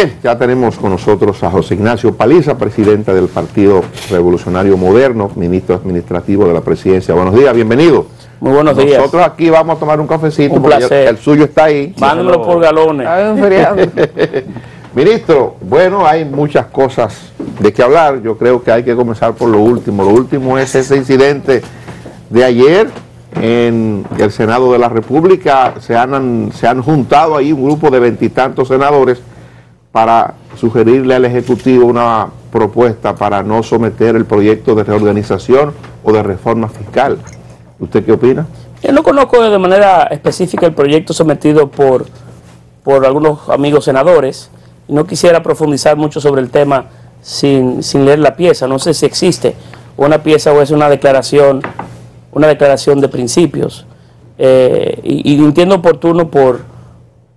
Bien, ya tenemos con nosotros a José Ignacio Paliza, presidente del Partido Revolucionario Moderno, ministro administrativo de la presidencia. Buenos días, bienvenido. Muy buenos días. Nosotros aquí vamos a tomar un cafecito. Un placer. El suyo está ahí. Mándemelo por galones. Ministro, bueno, hay muchas cosas de qué hablar. Yo creo que hay que comenzar por lo último. Lo último es ese incidente de ayer en el Senado de la República. Se han juntado ahí un grupo de 20 y tantos senadores para sugerirle al Ejecutivo una propuesta para no someter el proyecto de reorganización o de reforma fiscal. ¿Usted qué opina? Yo no conozco de manera específica el proyecto sometido por algunos amigos senadores. No quisiera profundizar mucho sobre el tema sin leer la pieza. No sé si existe una pieza o es una declaración de principios. Y entiendo oportuno por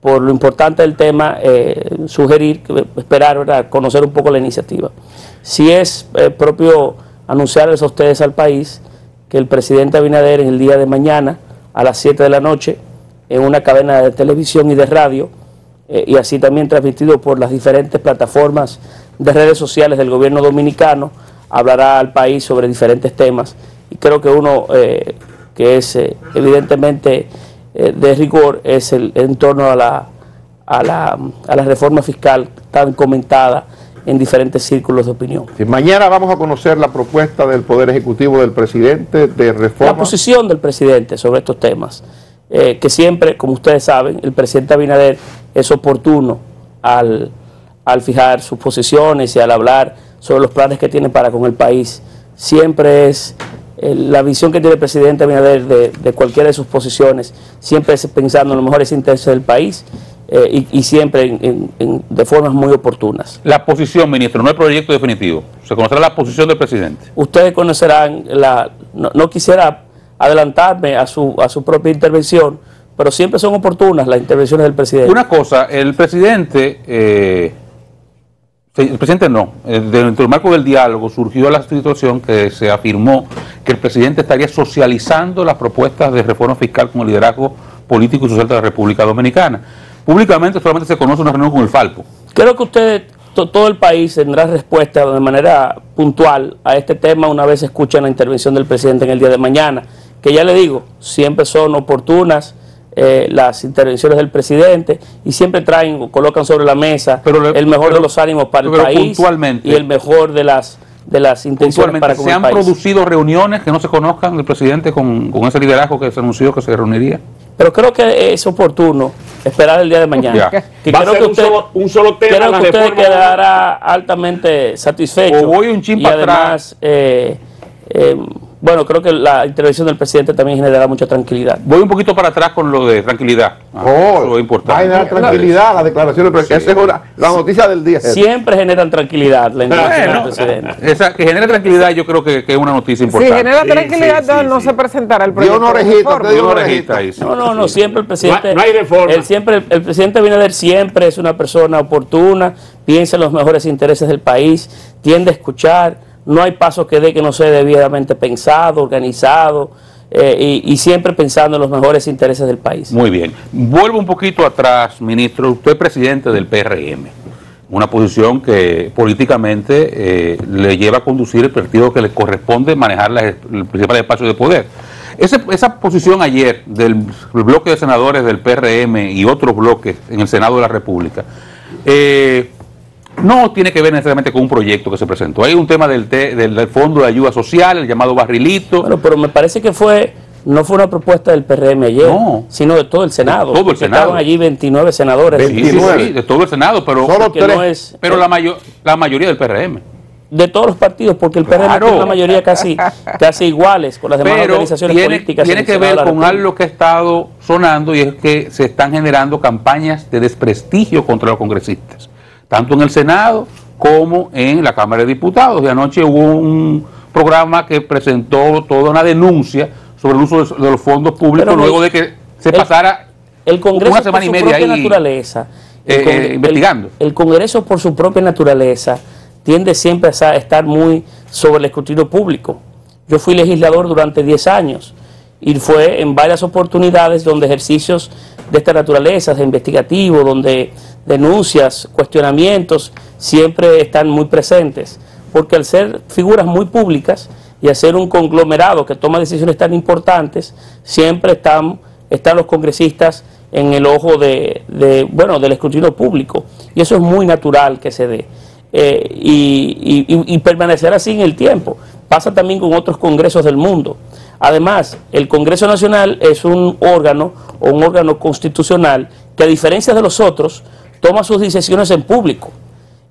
lo importante del tema, sugerir, esperar, ¿verdad?, conocer un poco la iniciativa. Si es propio anunciarles a ustedes al país que el presidente Abinader en el día de mañana a las 7 de la noche en una cadena de televisión y de radio y así también transmitido por las diferentes plataformas de redes sociales del gobierno dominicano, hablará al país sobre diferentes temas y creo que uno que es evidentemente de rigor es en torno a la reforma fiscal tan comentada en diferentes círculos de opinión. Sí, mañana vamos a conocer la propuesta del Poder Ejecutivo del presidente de reforma. La posición del presidente sobre estos temas, que siempre, como ustedes saben, el presidente Abinader es oportuno al fijar sus posiciones y al hablar sobre los planes que tiene para con el país. Siempre es la visión que tiene el presidente Abinader de cualquiera de sus posiciones, siempre es pensando en los mejores intereses del país y siempre de formas muy oportunas. La posición, ministro, no el proyecto definitivo. Se conocerá la posición del presidente. Ustedes conocerán, no quisiera adelantarme a su propia intervención, pero siempre son oportunas las intervenciones del presidente. Una cosa, el presidente no, dentro del marco del diálogo surgió la situación que se afirmó que el presidente estaría socializando las propuestas de reforma fiscal con el liderazgo político y social de la República Dominicana. Públicamente solamente se conoce una reunión con el Falpo. Creo que usted, todo el país tendrá respuesta de manera puntual a este tema una vez escuchen la intervención del presidente en el día de mañana, que ya le digo, siempre son oportunas las intervenciones del presidente y siempre colocan sobre la mesa el mejor de los ánimos para el país y el mejor de las intenciones para con el país. ¿Se han producido reuniones que no se conozcan del presidente con ese liderazgo que se anunció que se reuniría? Pero creo que es oportuno esperar el día de mañana. Que va a ser un solo tema. Creo que usted quedará altamente satisfecho. O voy un chin para atrás, bueno, creo que la intervención del presidente también generará mucha tranquilidad. Voy un poquito para atrás con lo de tranquilidad. Lo importante. Va a generar tranquilidad la declaración del presidente. Esa es la noticia del día. Siempre generan tranquilidad la intervención del presidente. Esa que genera tranquilidad yo creo que es una noticia importante. Si genera tranquilidad, no se presentará el proyecto. No, siempre el presidente. No hay reforma. El presidente Abinader siempre es una persona oportuna, piensa en los mejores intereses del país, tiende a escuchar. No hay paso que dé que no sea debidamente pensado, organizado y siempre pensando en los mejores intereses del país. Muy bien. Vuelvo un poquito atrás, ministro. Usted es presidente del PRM, una posición que políticamente le lleva a conducir el partido que le corresponde manejar el principal espacio de poder. Esa posición ayer del bloque de senadores del PRM y otros bloques en el Senado de la República, no tiene que ver necesariamente con un proyecto que se presentó. Hay un tema del Fondo de Ayuda Social, el llamado Barrilito. Bueno, pero me parece que no fue una propuesta del PRM ayer, sino de todo el Senado. De todo el Senado. Estaban allí 29 senadores. 29. Sí, de todo el Senado, pero la mayoría del PRM. De todos los partidos, porque el PRM tiene una mayoría casi iguales con las demás organizaciones políticas. Tiene que ver con algo que ha estado sonando y es que se están generando campañas de desprestigio contra los congresistas, tanto en el Senado como en la Cámara de Diputados. De anoche hubo un programa que presentó toda una denuncia sobre el uso de los fondos públicos luego de que se pasara el Congreso una semana y media ahí naturaleza, investigando. El Congreso por su propia naturaleza tiende siempre a estar muy sobre el escrutinio público. Yo fui legislador durante 10 años y fue en varias oportunidades donde ejercicios de esta naturaleza, de investigativo, donde denuncias, cuestionamientos siempre están muy presentes, porque al ser figuras muy públicas y al ser un conglomerado que toma decisiones tan importantes, siempre están los congresistas en el ojo del escrutinio público, y eso es muy natural que se dé, y permanecerá así en el tiempo. Pasa también con otros congresos del mundo. Además, el Congreso Nacional es un órgano constitucional que, a diferencia de los otros, toma sus decisiones en público,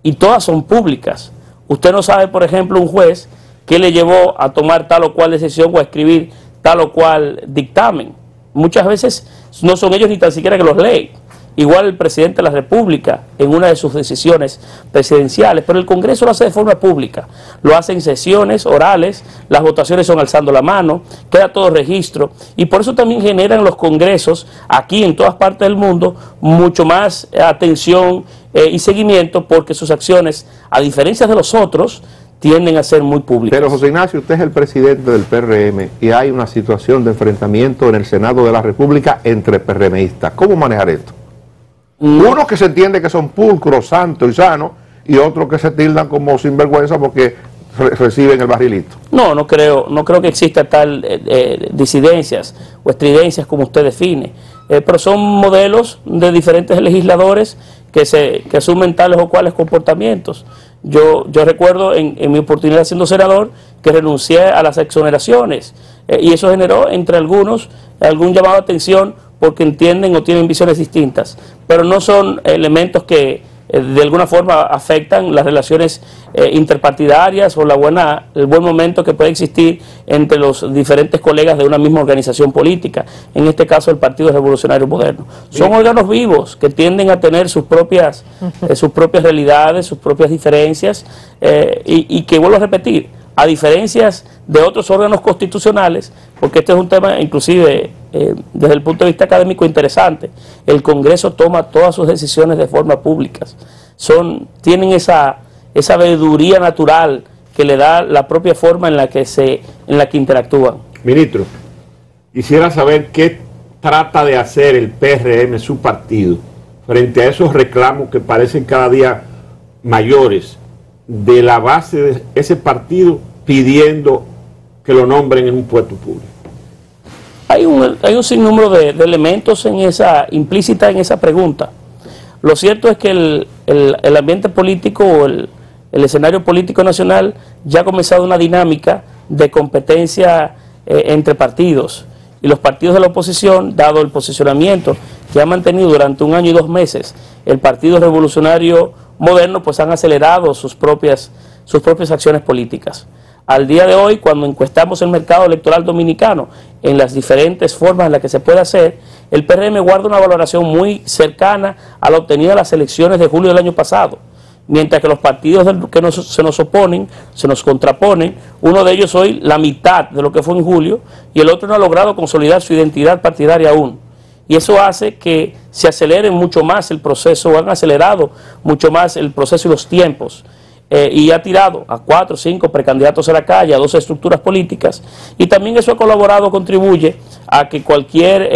y todas son públicas. Usted no sabe, por ejemplo, un juez qué le llevó a tomar tal o cual decisión o a escribir tal o cual dictamen. Muchas veces no son ellos ni tan siquiera que los leen. Igual el presidente de la República en una de sus decisiones presidenciales, pero el Congreso lo hace de forma pública, lo hace en sesiones orales, las votaciones son alzando la mano, queda todo registro, y por eso también generan los congresos aquí en todas partes del mundo mucho más atención y seguimiento, porque sus acciones, a diferencia de los otros, tienden a ser muy públicas. Pero José Ignacio, usted es el presidente del PRM y hay una situación de enfrentamiento en el Senado de la República entre PRMistas. ¿Cómo manejar esto? Unos que se entiende que son pulcros, santos y sanos, y otros que se tildan como sinvergüenza porque reciben el barrilito. No creo que exista tal disidencias o estridencias como usted define, pero son modelos de diferentes legisladores que asumen tales o cuales comportamientos. Yo recuerdo en mi oportunidad siendo senador que renuncié a las exoneraciones, y eso generó entre algunos algún llamado de atención porque entienden o tienen visiones distintas, pero no son elementos que de alguna forma afectan las relaciones interpartidarias o el buen momento que puede existir entre los diferentes colegas de una misma organización política, en este caso el Partido Revolucionario Moderno. Son órganos vivos que tienden a tener sus propias realidades, sus propias diferencias, y que, vuelvo a repetir, a diferencias de otros órganos constitucionales, porque este es un tema inclusive desde el punto de vista académico interesante, el Congreso toma todas sus decisiones de forma pública, tienen esa veeduría natural que le da la propia forma en la que interactúan. Ministro, quisiera saber qué trata de hacer el PRM, su partido, frente a esos reclamos que parecen cada día mayores de la base de ese partido pidiendo que lo nombren en un puesto público. Hay un sinnúmero de elementos implícita en esa pregunta. Lo cierto es que el ambiente político o el escenario político nacional ya ha comenzado una dinámica de competencia entre partidos, y los partidos de la oposición, dado el posicionamiento que ha mantenido durante 1 año y 2 meses el Partido Revolucionario Moderno, pues han acelerado sus propias acciones políticas. Al día de hoy, cuando encuestamos el mercado electoral dominicano en las diferentes formas en las que se puede hacer, el PRM guarda una valoración muy cercana a la obtenida en las elecciones de julio del año pasado, mientras que los partidos que se nos oponen, se nos contraponen, uno de ellos hoy la mitad de lo que fue en julio, y el otro no ha logrado consolidar su identidad partidaria aún. Y eso hace que se acelere mucho más el proceso, o han acelerado mucho más el proceso y los tiempos, y ha tirado a 4 o 5 precandidatos a la calle, a 2 estructuras políticas, y también eso ha colaborado, contribuye a que cualquier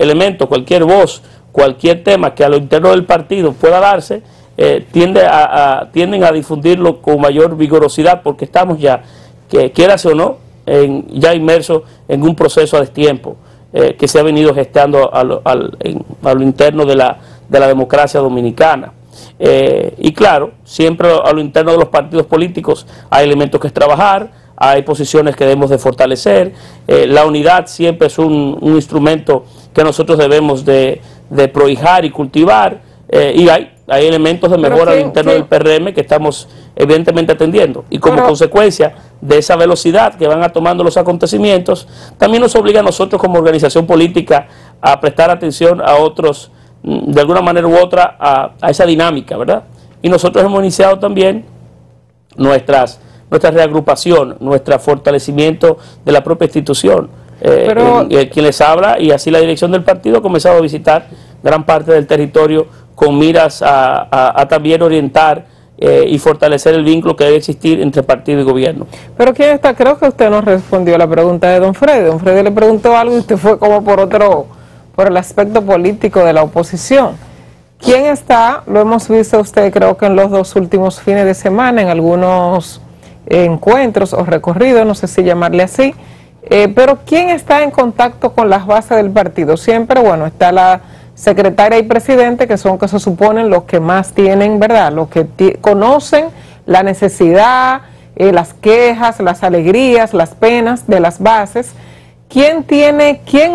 elemento, cualquier voz, cualquier tema que a lo interno del partido pueda darse, tienden a difundirlo con mayor vigorosidad, porque estamos ya, que quieras o no, ya inmersos en un proceso a destiempo que se ha venido gestando a lo interno de la democracia dominicana. Y claro, siempre a lo interno de los partidos políticos hay elementos que trabajar, hay posiciones que debemos de fortalecer, la unidad siempre es un instrumento que nosotros debemos de prohijar y cultivar, y hay elementos de mejora al interno del PRM que estamos evidentemente atendiendo, y como consecuencia de esa velocidad que van tomando los acontecimientos, también nos obliga a nosotros como organización política a prestar atención a otros, de alguna manera u otra, a esa dinámica, ¿verdad? Y nosotros hemos iniciado también nuestra reagrupación, nuestro fortalecimiento de la propia institución. Quien les habla y así la dirección del partido ha comenzado a visitar gran parte del territorio con miras a también orientar y fortalecer el vínculo que debe existir entre partido y gobierno. Pero ¿quién está? Creo que usted no respondió a la pregunta de don Freddy. Don Freddy le preguntó algo y usted fue como por por el aspecto político de la oposición. ¿Quién está? Lo hemos visto usted creo que en los 2 últimos fines de semana, en algunos encuentros o recorridos, no sé si llamarle así, pero ¿quién está en contacto con las bases del partido? Siempre, bueno, está la secretaria y presidente, que son, que se suponen, los que más tienen, ¿verdad? Los que conocen la necesidad, las quejas, las alegrías, las penas de las bases. ¿Quién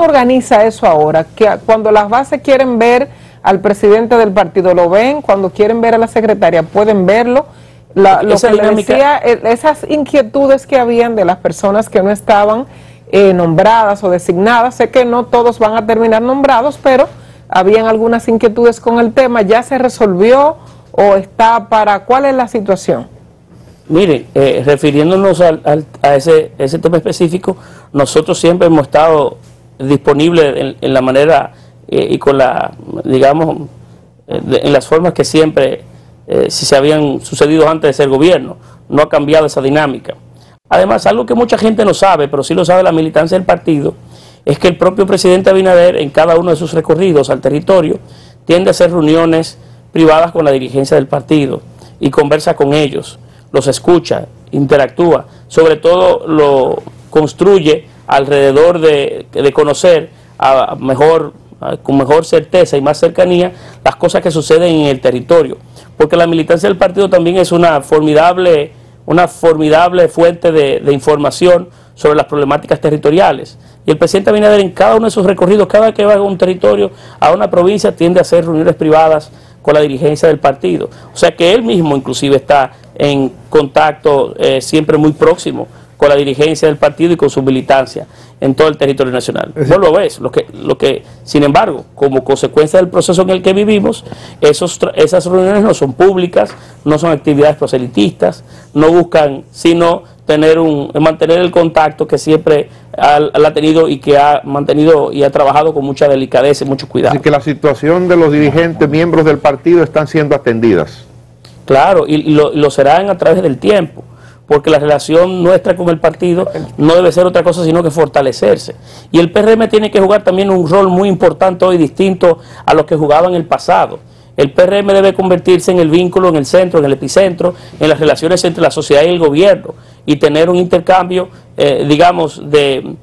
organiza eso ahora? Que cuando las bases quieren ver al presidente del partido, lo ven; cuando quieren ver a la secretaria, pueden verlo. Lo que le decía, esas inquietudes que habían de las personas que no estaban nombradas o designadas, sé que no todos van a terminar nombrados, pero habían algunas inquietudes con el tema. ¿Ya se resolvió o está para? ¿Cuál es la situación? Mire, refiriéndonos a ese tema específico, nosotros siempre hemos estado disponibles en la manera y con la, digamos, en las formas que siempre si se habían sucedido antes de ser gobierno. No ha cambiado esa dinámica. Además, algo que mucha gente no sabe, pero sí lo sabe la militancia del partido, es que el propio presidente Abinader, en cada uno de sus recorridos al territorio, tiende a hacer reuniones privadas con la dirigencia del partido y conversa con ellos, los escucha, interactúa, sobre todo lo construye alrededor de conocer con mejor certeza y más cercanía las cosas que suceden en el territorio, porque la militancia del partido también es una formidable fuente de información sobre las problemáticas territoriales. Y el presidente Abinader, en cada uno de sus recorridos, cada vez que va a un territorio, a una provincia, tiende a hacer reuniones privadas con la dirigencia del partido. O sea que él mismo inclusive está en contacto siempre muy próximo con la dirigencia del partido y con su militancia en todo el territorio nacional. No lo ves, lo que, sin embargo, como consecuencia del proceso en el que vivimos, esas reuniones no son públicas, no son actividades proselitistas, no buscan sino mantener el contacto que siempre ha tenido y que ha mantenido y ha trabajado con mucha delicadeza y mucho cuidado. Así que la situación de los dirigentes, miembros del partido, están siendo atendidas. Claro, y lo serán a través del tiempo, porque la relación nuestra con el partido no debe ser otra cosa sino que fortalecerse. Y el PRM tiene que jugar también un rol muy importante hoy, distinto a lo que jugaba en el pasado. El PRM debe convertirse en el vínculo, en el centro, en el epicentro, en las relaciones entre la sociedad y el gobierno, y tener un intercambio, digamos, de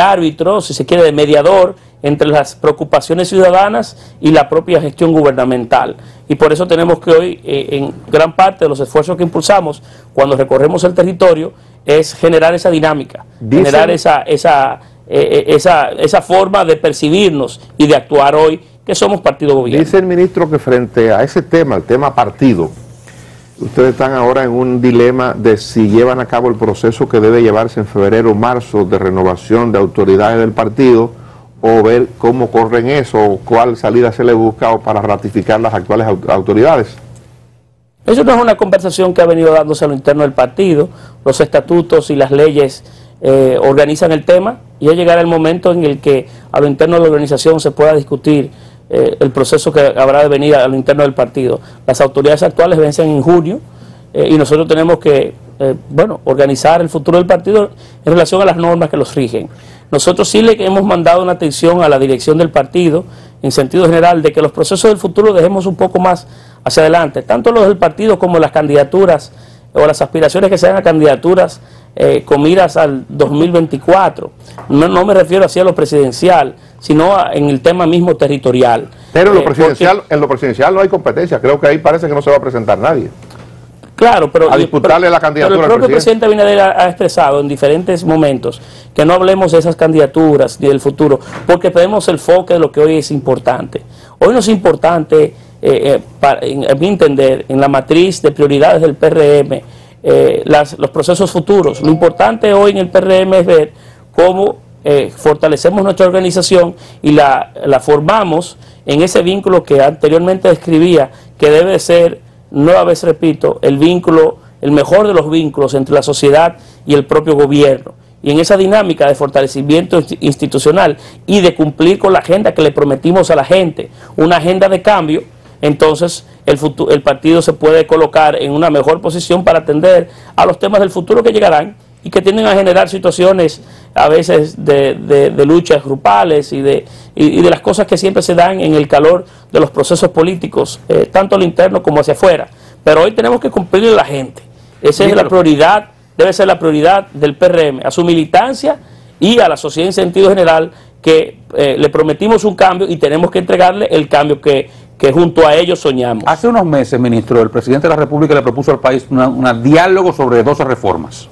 árbitro, si se quiere, de mediador, entre las preocupaciones ciudadanas y la propia gestión gubernamental. Y por eso tenemos que hoy, en gran parte de los esfuerzos que impulsamos cuando recorremos el territorio, es generar esa dinámica, generar esa forma de percibirnos y de actuar hoy, que somos partido gobierno. Dice el ministro que frente a ese tema, el tema partido, ustedes están ahora en un dilema de si llevan a cabo el proceso que debe llevarse en febrero o marzo de renovación de autoridades del partido, o ver cómo corren eso, o cuál salida se le busca para ratificar las actuales autoridades. Eso no es una conversación que ha venido dándose a lo interno del partido. Los estatutos y las leyes organizan el tema, y ya llegará el momento en el que a lo interno de la organización se pueda discutir el proceso que habrá de venir a lo interno del partido. Las autoridades actuales vencen en junio, y nosotros tenemos que organizar el futuro del partido en relación a las normas que los rigen. Nosotros sí le hemos mandado una atención a la dirección del partido, en sentido general, de que los procesos del futuro dejemos un poco más hacia adelante, tanto los del partido como las candidaturas o las aspiraciones que sean a candidaturas con miras al 2024. No me refiero así a lo presidencial, sino en el tema mismo territorial. Pero en lo presidencial no hay competencia, creo que ahí parece que no se va a presentar nadie. Claro, pero a disputarle la candidatura. Pero el propio presidente Abinader ha expresado en diferentes momentos que no hablemos de esas candidaturas ni del futuro, porque perdemos el foco de lo que hoy es importante. Hoy no es importante, a mi entender, en la matriz de prioridades del PRM, los procesos futuros. Lo importante hoy en el PRM es ver cómo fortalecemos nuestra organización y la formamos en ese vínculo que anteriormente describía, que debe ser, nueva vez repito, el vínculo, el mejor de los vínculos entre la sociedad y el propio gobierno. Y en esa dinámica de fortalecimiento institucional y de cumplir con la agenda que le prometimos a la gente, una agenda de cambio, entonces el partido se puede colocar en una mejor posición para atender a los temas del futuro que llegarán y que tienden a generar situaciones a veces de luchas grupales y de las cosas que siempre se dan en el calor de los procesos políticos, tanto al interno como hacia afuera. Pero hoy tenemos que cumplirle a la gente. Esa es la prioridad, debe ser la prioridad del PRM, a su militancia y a la sociedad en sentido general, que le prometimos un cambio y tenemos que entregarle el cambio que junto a ellos soñamos. Hace unos meses, ministro, el presidente de la República le propuso al país un diálogo sobre 12 reformas.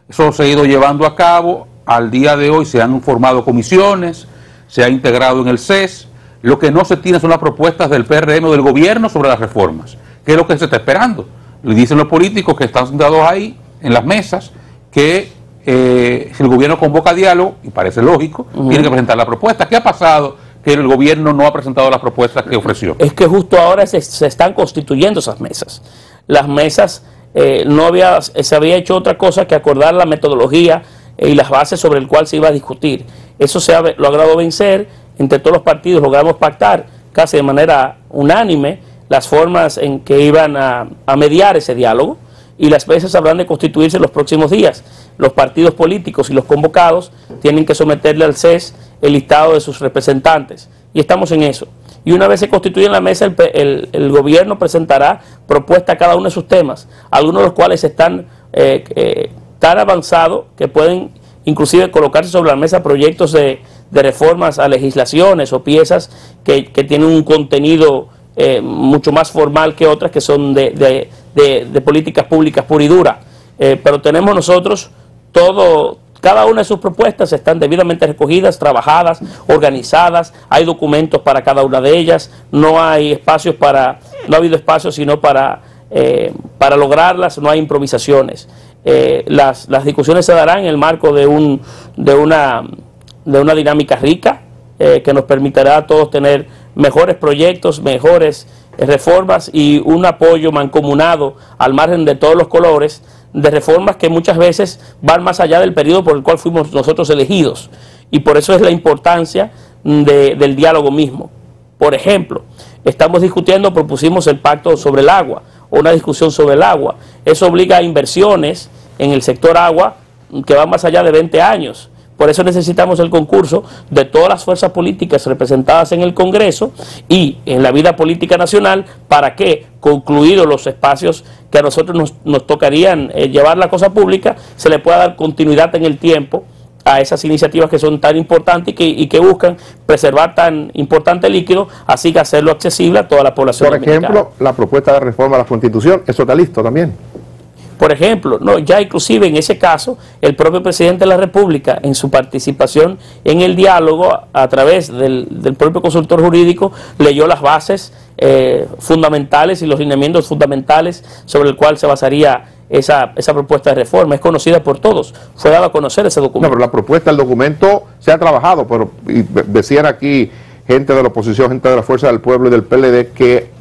Eso se ha ido llevando a cabo. Al día de hoy se han formado comisiones, se ha integrado en el CES. Lo que no se tiene son las propuestas del PRM o del gobierno sobre las reformas. ¿Qué es lo que se está esperando? Le dicen los políticos que están sentados ahí en las mesas que si el gobierno convoca diálogo, y parece lógico, tiene que presentar la propuesta. ¿Qué ha pasado que el gobierno no ha presentado las propuestas que ofreció? Es que justo ahora se están constituyendo esas mesas. Las mesas se había hecho otra cosa que acordar la metodología y las bases sobre el cual se iba a discutir. Eso se ha logrado vencer, entre todos los partidos logramos pactar casi de manera unánime las formas en que iban a mediar ese diálogo, y las mesas habrán de constituirse en los próximos días. Los partidos políticos y los convocados tienen que someterle al CES el listado de sus representantes, y estamos en eso. Y una vez se constituye en la mesa, el gobierno presentará propuestas a cada uno de sus temas, algunos de los cuales están tan avanzados que pueden inclusive colocarse sobre la mesa proyectos de reformas a legislaciones o piezas que tienen un contenido mucho más formal que otras que son de políticas públicas pura y dura. Pero tenemos nosotros cada una de sus propuestas están debidamente recogidas, trabajadas, organizadas, hay documentos para cada una de ellas, no hay espacios no ha habido espacios sino para lograrlas, no hay improvisaciones. Las discusiones se darán en el marco de una dinámica rica que nos permitirá a todos tener mejores proyectos, mejores reformas y un apoyo mancomunado al margen de todos los colores, de reformas que muchas veces van más allá del periodo por el cual fuimos nosotros elegidos, y por eso es la importancia del diálogo mismo. Por ejemplo, propusimos el pacto sobre el agua, o una discusión sobre el agua. Eso obliga a inversiones en el sector agua que van más allá de 20 años. Por eso necesitamos el concurso de todas las fuerzas políticas representadas en el Congreso y en la vida política nacional, para que, concluidos los espacios que a nosotros nos tocarían llevar la cosa pública, se le pueda dar continuidad en el tiempo a esas iniciativas que son tan importantes y que buscan preservar tan importante líquido, así que hacerlo accesible a toda la población dominicana. Por ejemplo, la propuesta de reforma a la Constitución, ¿eso está listo también? Por ejemplo, ya inclusive en ese caso, el propio presidente de la República, en su participación en el diálogo a través del propio consultor jurídico, leyó las bases fundamentales y los lineamientos fundamentales sobre el cual se basaría esa propuesta de reforma. Es conocida por todos, fue dado a conocer ese documento. No, pero la propuesta, el documento se ha trabajado, pero decían aquí gente de la oposición, gente de la Fuerza del Pueblo y del PLD, que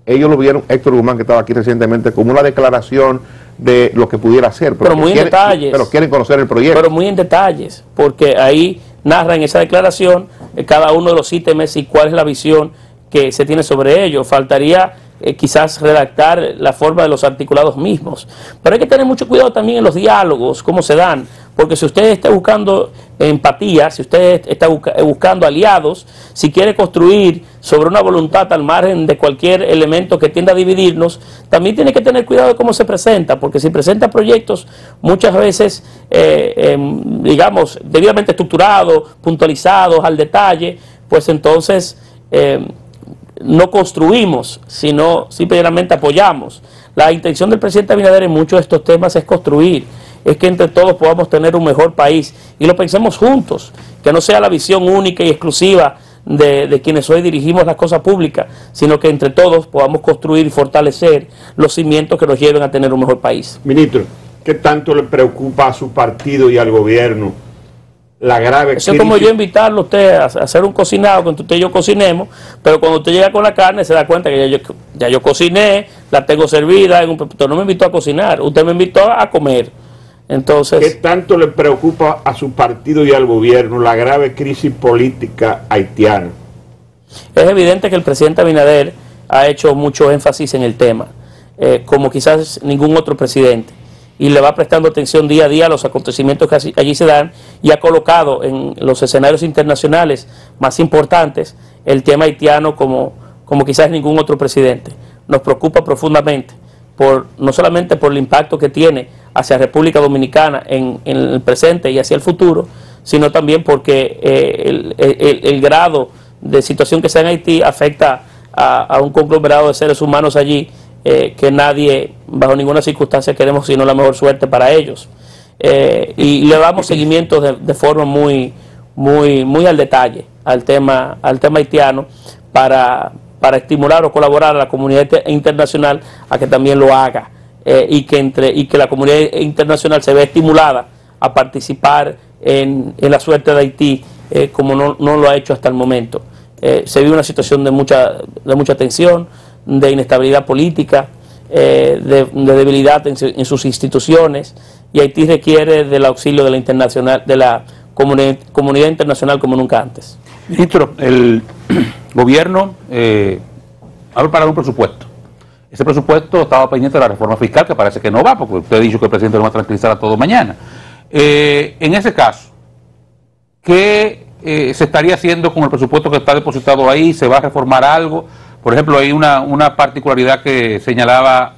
ellos lo vieron, Héctor Guzmán, que estaba aquí recientemente, como una declaración de lo que pudiera hacer, pero muy en detalles, pero quieren conocer el proyecto. Pero muy en detalles, porque ahí narra en esa declaración cada uno de los ítems y cuál es la visión que se tiene sobre ello. Faltaría quizás redactar la forma de los articulados mismos, pero hay que tener mucho cuidado también en los diálogos, cómo se dan, porque si usted está buscando empatía, si usted está buscando aliados, si quiere construir sobre una voluntad al margen de cualquier elemento que tienda a dividirnos, también tiene que tener cuidado de cómo se presenta, porque si presenta proyectos muchas veces, digamos, debidamente estructurados, puntualizados, al detalle, pues entonces no construimos, sino simplemente apoyamos. La intención del presidente Abinader en muchos de estos temas es construir, es que entre todos podamos tener un mejor país y lo pensemos juntos, que no sea la visión única y exclusiva de quienes hoy dirigimos las cosas públicas, sino que entre todos podamos construir y fortalecer los cimientos que nos lleven a tener un mejor país. Ministro, ¿qué tanto le preocupa a su partido y al gobierno la grave crisis? Eso es como yo invitarlo a usted a hacer un cocinado, cuando usted y yo cocinemos, pero cuando usted llega con la carne se da cuenta que ya yo cociné, la tengo servida, usted no me invitó a cocinar, usted me invitó a comer. Entonces, ¿qué tanto le preocupa a su partido y al gobierno la grave crisis política haitiana? Es evidente que el presidente Abinader ha hecho mucho énfasis en el tema, como quizás ningún otro presidente. y le va prestando atención día a día a los acontecimientos que allí se dan, y ha colocado en los escenarios internacionales más importantes el tema haitiano como quizás ningún otro presidente. Nos preocupa profundamente, no solamente por el impacto que tiene hacia República Dominicana en el presente y hacia el futuro, sino también porque el grado de situación que sea en Haití afecta a un conglomerado de seres humanos allí, que nadie, bajo ninguna circunstancia, queremos sino la mejor suerte para ellos. Y le damos seguimiento de forma muy al detalle al tema haitiano para estimular o colaborar a la comunidad internacional a que también lo haga, y que la comunidad internacional se vea estimulada a participar en la suerte de Haití, como no lo ha hecho hasta el momento. Se vive una situación de mucha tensión, de inestabilidad política, de debilidad en sus instituciones, y Haití requiere del auxilio de la comunidad internacional como nunca antes. Ministro, el gobierno ha preparado un presupuesto. Ese presupuesto estaba pendiente de la reforma fiscal, que parece que no va, porque usted ha dicho que el presidente lo va a tranquilizar a todo mañana. En ese caso, ¿qué se estaría haciendo con el presupuesto que está depositado ahí? ¿Se va a reformar algo? Por ejemplo, hay una particularidad que señalaba,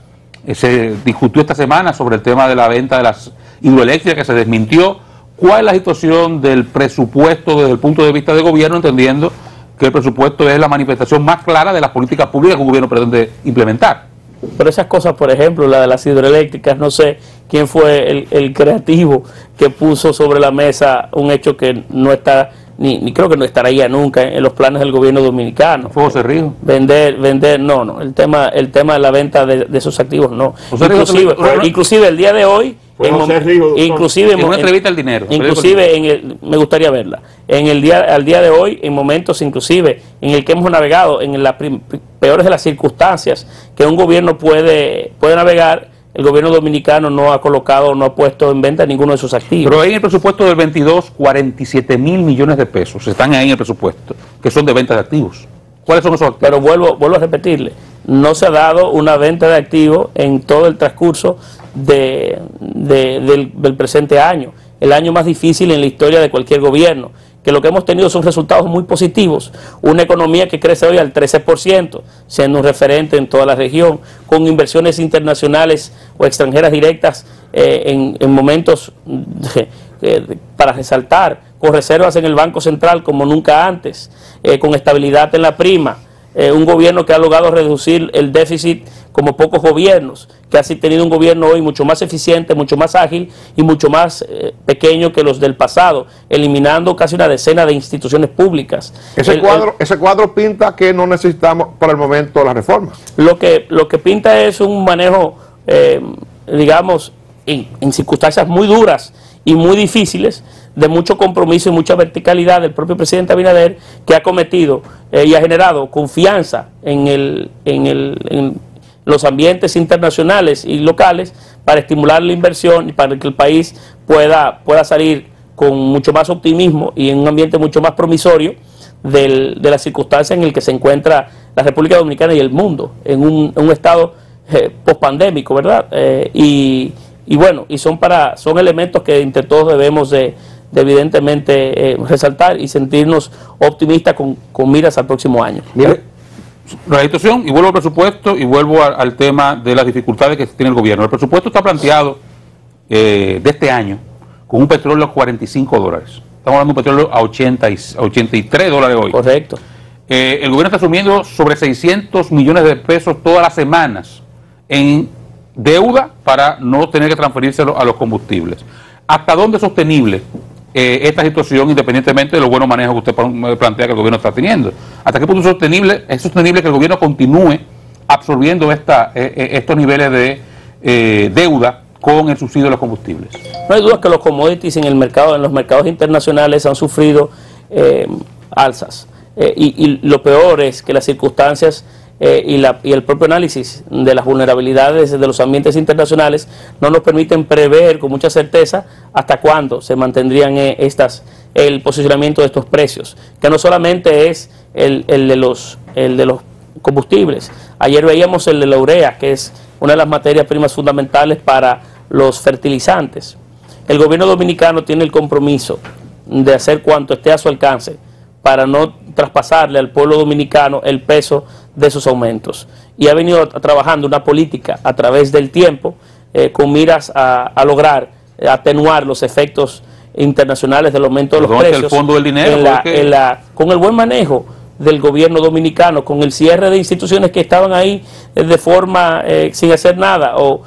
se discutió esta semana sobre el tema de la venta de las hidroeléctricas, que se desmintió. ¿Cuál es la situación del presupuesto desde el punto de vista del gobierno, entendiendo que el presupuesto es la manifestación más clara de las políticas públicas que el gobierno pretende implementar? Pero esas cosas, por ejemplo, la de las hidroeléctricas, no sé quién fue el creativo que puso sobre la mesa un hecho que no está, ni creo que no estará ya nunca en los planes del gobierno dominicano. ¿Fue José Rijo? Vender, no, el tema de la venta de esos activos, no. Inclusive el día de hoy, inclusive en una entrevista al Dinero, me gustaría verla, al día de hoy, en momentos inclusive en el que hemos navegado en las peores de las circunstancias que un gobierno puede navegar, el gobierno dominicano no ha colocado, no ha puesto en venta ninguno de sus activos. Pero ahí en el presupuesto del 22, 47 mil millones de pesos están ahí en el presupuesto, que son de venta de activos. ¿Cuáles son esos activos? Pero vuelvo a repetirle, no se ha dado una venta de activos en todo el transcurso del presente año, el año más difícil en la historia de cualquier gobierno, que lo que hemos tenido son resultados muy positivos, una economía que crece hoy al 13%, siendo un referente en toda la región, con inversiones internacionales o extranjeras directas en momentos para resaltar, con reservas en el Banco Central como nunca antes, con estabilidad en la prima, un gobierno que ha logrado reducir el déficit como pocos gobiernos, que ha tenido un gobierno hoy mucho más eficiente, mucho más ágil y mucho más pequeño que los del pasado, eliminando casi una decena de instituciones públicas. Ese cuadro pinta que no necesitamos por el momento la reforma. Lo que pinta es un manejo, digamos, en circunstancias muy duras y muy difíciles, de mucho compromiso y mucha verticalidad del propio presidente Abinader, que ha cometido y ha generado confianza en los ambientes internacionales y locales para estimular la inversión y para que el país pueda salir con mucho más optimismo y en un ambiente mucho más promisorio de las circunstancias en el que se encuentra la República Dominicana y el mundo, en un estado pospandémico, ¿verdad? Y bueno, son elementos que entre todos debemos de evidentemente resaltar y sentirnos optimistas con miras al próximo año. Mire, la situación, y vuelvo al presupuesto y vuelvo al tema de las dificultades que tiene el gobierno. El presupuesto está planteado de este año con un petróleo a $45. Estamos hablando de un petróleo a $83 hoy. Correcto. El gobierno está asumiendo sobre 600 millones de pesos todas las semanas en deuda para no tener que transferírselo a los combustibles. ¿Hasta dónde es sostenible esta situación, independientemente de los buenos manejos que usted plantea que el gobierno está teniendo? ¿Hasta qué punto es sostenible que el gobierno continúe absorbiendo estos niveles de deuda con el subsidio de los combustibles? No hay duda que los commodities en los mercados internacionales han sufrido alzas. Y lo peor es que las circunstancias y el propio análisis de las vulnerabilidades de los ambientes internacionales no nos permiten prever con mucha certeza hasta cuándo se mantendrían el posicionamiento de estos precios, que no solamente es el de los combustibles. Ayer veíamos el de la urea, que es una de las materias primas fundamentales para los fertilizantes. El gobierno dominicano tiene el compromiso de hacer cuanto esté a su alcance para no traspasarle al pueblo dominicano el peso de esos aumentos. Y ha venido trabajando una política a través del tiempo con miras a lograr atenuar los efectos internacionales del aumento de los precios. El fondo del dinero, con el buen manejo del gobierno dominicano, con el cierre de instituciones que estaban ahí de forma sin hacer nada o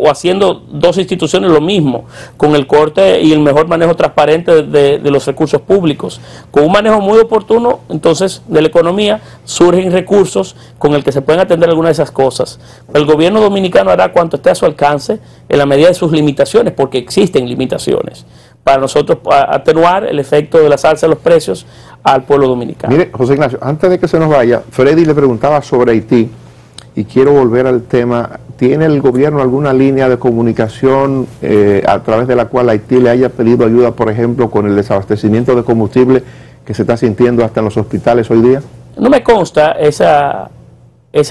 haciendo dos instituciones lo mismo, con el corte y el mejor manejo transparente de los recursos públicos, con un manejo muy oportuno entonces de la economía, surgen recursos con el que se pueden atender algunas de esas cosas. El gobierno dominicano hará cuanto esté a su alcance en la medida de sus limitaciones, porque existen limitaciones, para nosotros atenuar el efecto de la alza de los precios al pueblo dominicano. Mire, José Ignacio, antes de que se nos vaya, Freddy le preguntaba sobre Haití y quiero volver al tema. ¿Tiene el gobierno alguna línea de comunicación a través de la cual Haití le haya pedido ayuda, por ejemplo, con el desabastecimiento de combustible que se está sintiendo hasta en los hospitales hoy día? No me consta esa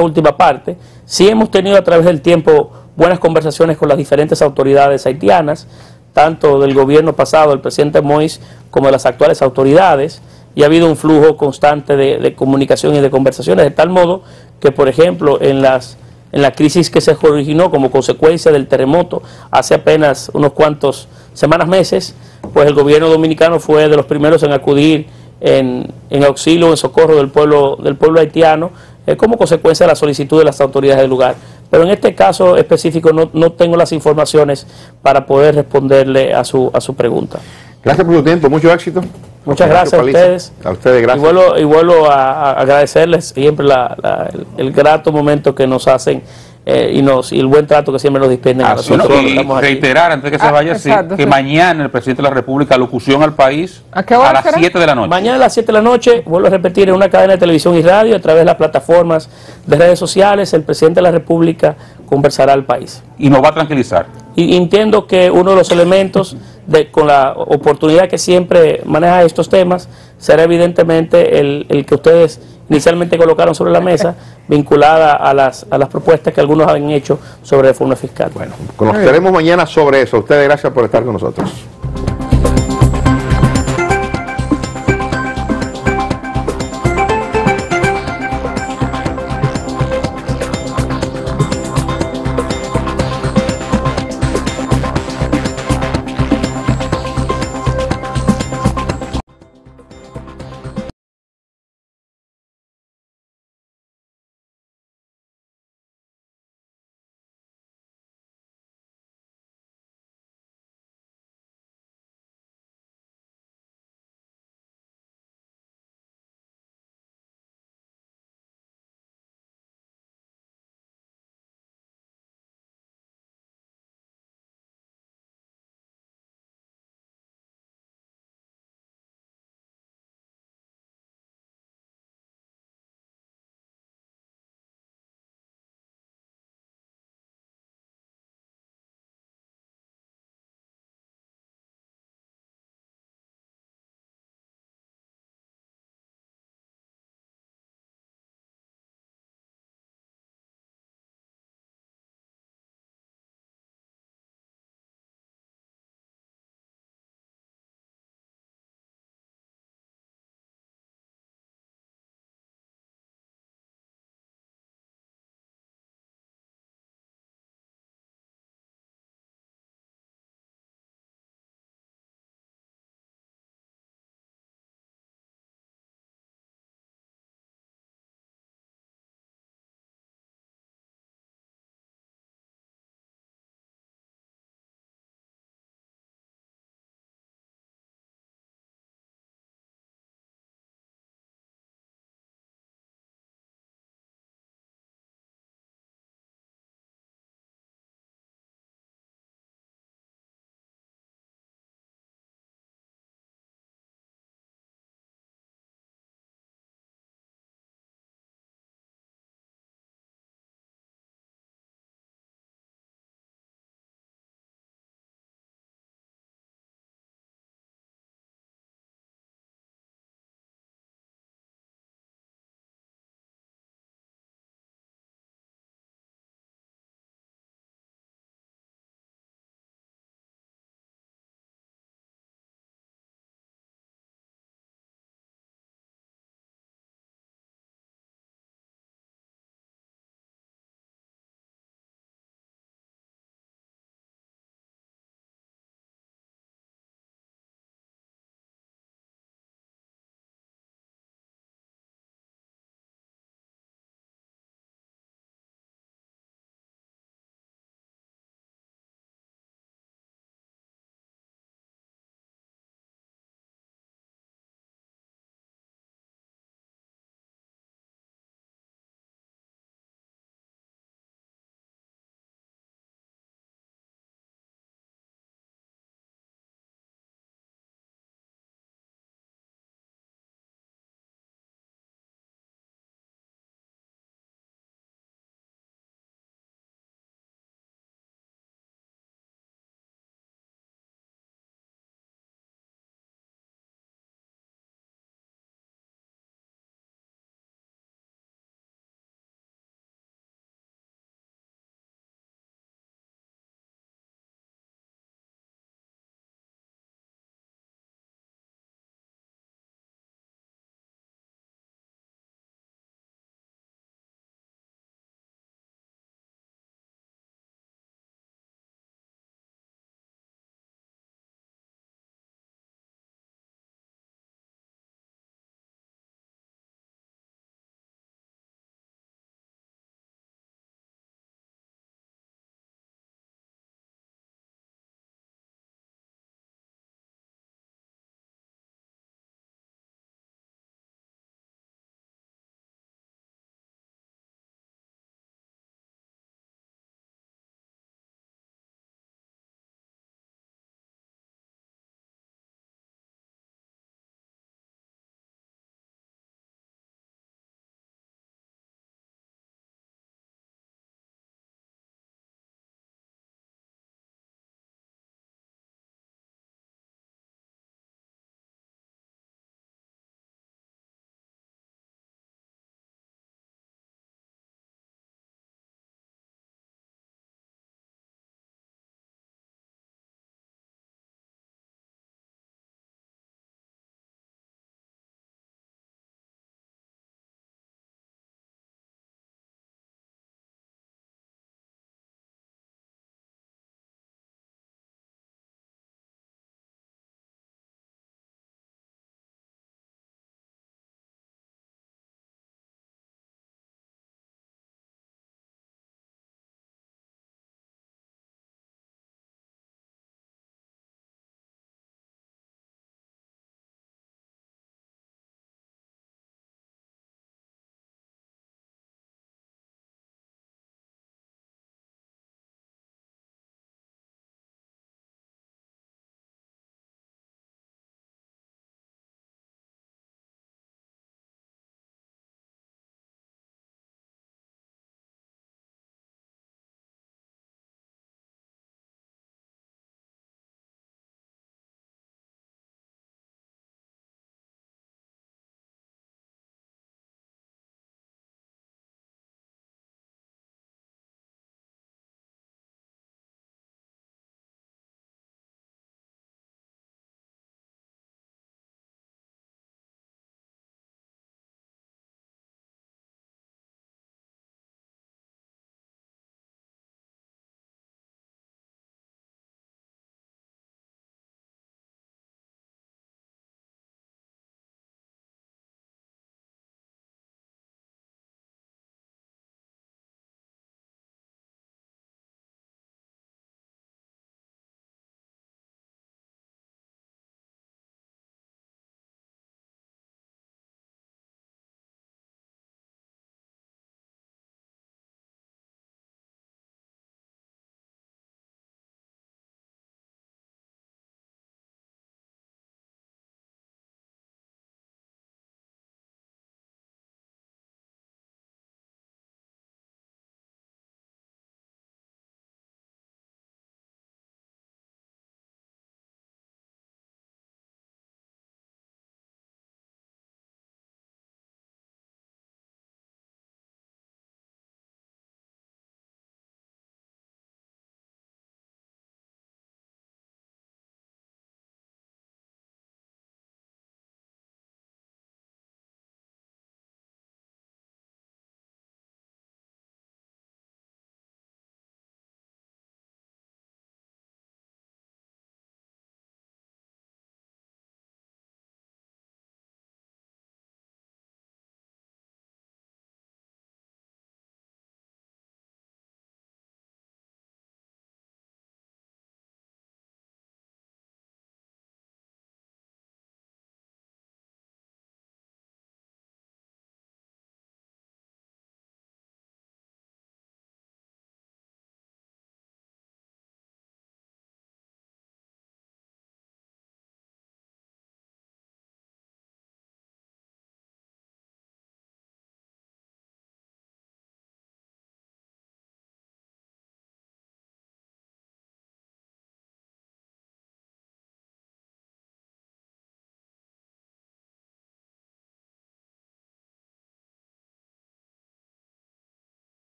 última parte. Sí hemos tenido a través del tiempo buenas conversaciones con las diferentes autoridades haitianas, tanto del gobierno pasado, del presidente Moïse, como de las actuales autoridades, y ha habido un flujo constante de comunicación y de conversaciones, de tal modo que, por ejemplo, en la crisis que se originó como consecuencia del terremoto hace apenas unos cuantos semanas, meses, pues el gobierno dominicano fue de los primeros en acudir en auxilio, en socorro del pueblo haitiano, como consecuencia de la solicitud de las autoridades del lugar. Pero en este caso específico no tengo las informaciones para poder responderle a su pregunta. Gracias por su tiempo, mucho éxito. Muchas gracias a ustedes. A ustedes, gracias. Y vuelvo a agradecerles siempre el grato momento que nos hacen y el buen trato que siempre nos disponen a nosotros. Y reiterar, antes de que se vaya, exacto, que mañana el presidente de la República, locución al país, ¿a qué hora las 7 de la noche. Mañana a las 7 de la noche, vuelvo a repetir, en una cadena de televisión y radio, a través de las plataformas de redes sociales, el presidente de la República conversará al país. Y nos va a tranquilizar. Y entiendo que uno de los elementos, con la oportunidad que siempre maneja estos temas, será evidentemente el que ustedes inicialmente colocaron sobre la mesa, vinculada a las propuestas que algunos han hecho sobre reforma fiscal. Bueno, conoceremos mañana sobre eso. A ustedes gracias por estar con nosotros.